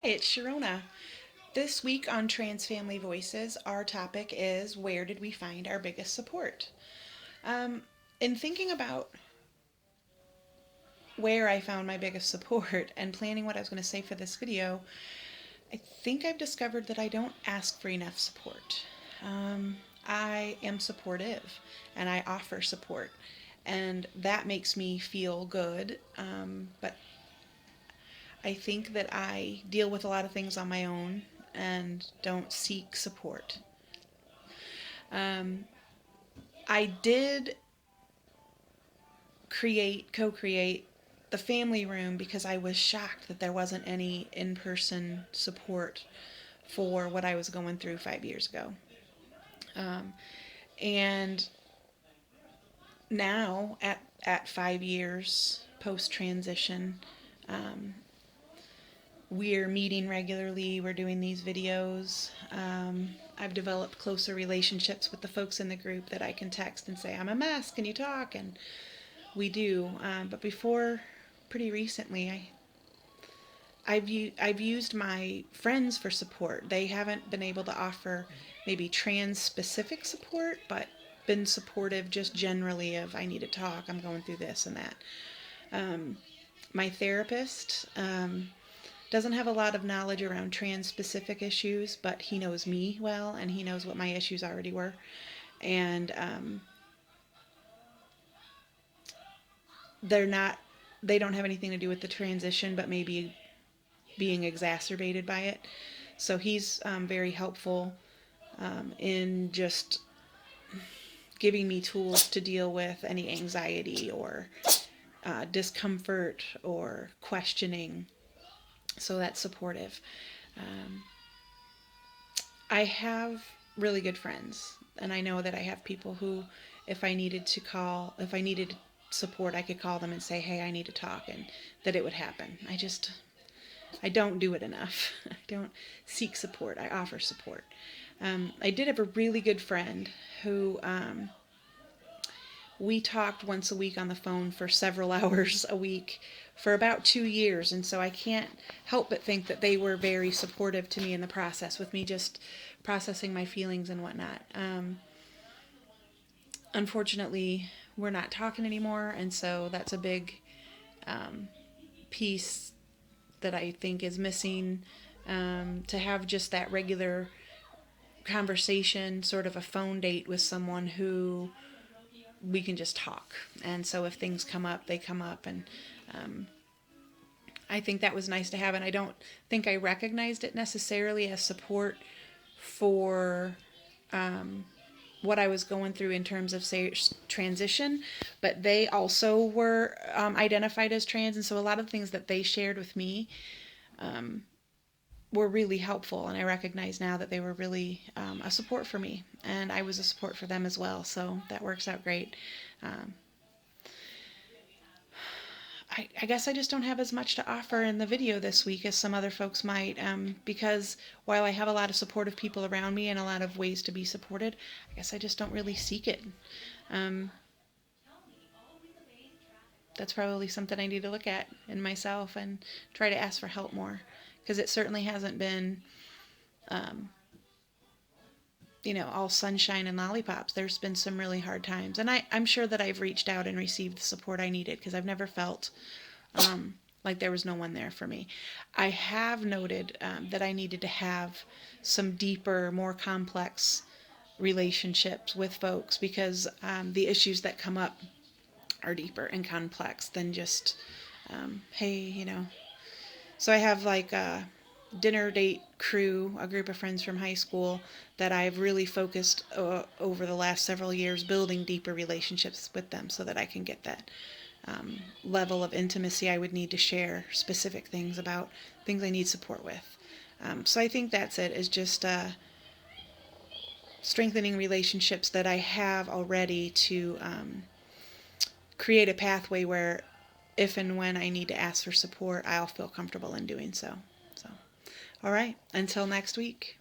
Hey, it's Sharona. This week on Trans Family Voices, our topic is where did we find our biggest support? Um, in thinking about where I found my biggest support and planning what I was going to say for this video, I think I've discovered that I don't ask for enough support. Um, I am supportive and I offer support, and that makes me feel good. But I think that I deal with a lot of things on my own and don't seek support. Um, I did co-create the family room because I was shocked that there wasn't any in-person support for what I was going through 5 years ago. Um, and now, at 5 years post transition, um, we're meeting regularly, we're doing these videos. I've developed closer relationships with the folks in the group that I can text and say, I'm a mess, can you talk? And we do. But before, pretty recently, I've used my friends for support. They haven't been able to offer maybe trans specific support, but been supportive just generally of I need to talk, I'm going through this and that. My therapist doesn't have a lot of knowledge around trans specific issues, but he knows me well and he knows what my issues already were. And they're not, they don't have anything to do with the transition, but maybe being exacerbated by it. So he's very helpful in just giving me tools to deal with any anxiety or discomfort or questioning. So that's supportive. Um, I have really good friends, and I know that I have people who, if I needed support, I could call them and say, hey, I need to talk, and that it would happen. I don't do it enough. I don't seek support. I offer support. I did have a really good friend who we talked once a week on the phone for several hours a week for about 2 years. And so I can't help but think that they were very supportive to me in the process with me just processing my feelings and whatnot. Unfortunately, we're not talking anymore. And so that's a big piece that I think is missing, to have just that regular conversation, sort of a phone date with someone who we can just talk. And so if things come up, they come up. And I think that was nice to have. And I don't think I recognized it necessarily as support for what I was going through in terms of, say, transition, but they also were identified as trans. And so a lot of things that they shared with me were really helpful, and I recognize now that they were really a support for me, and I was a support for them as well. So that works out great. Um, I guess I just don't have as much to offer in the video this week as some other folks might, because while I have a lot of supportive people around me and a lot of ways to be supported, I guess I just don't really seek it. Um, that's probably something I need to look at in myself and try to ask for help more, because it certainly hasn't been um, all sunshine and lollipops. There's been some really hard times. And I'm sure that I've reached out and received the support I needed because I've never felt like there was no one there for me. I have noted that I needed to have some deeper, more complex relationships with folks because the issues that come up are deeper and complex than just, hey, So I have like a dinner date crew, a group of friends from high school that I've really focused over the last several years building deeper relationships with them so that I can get that level of intimacy I would need to share specific things about things I need support with. So I think that's it, is just strengthening relationships that I have already to create a pathway where if and when I need to ask for support, I'll feel comfortable in doing so. So, all right, until next week.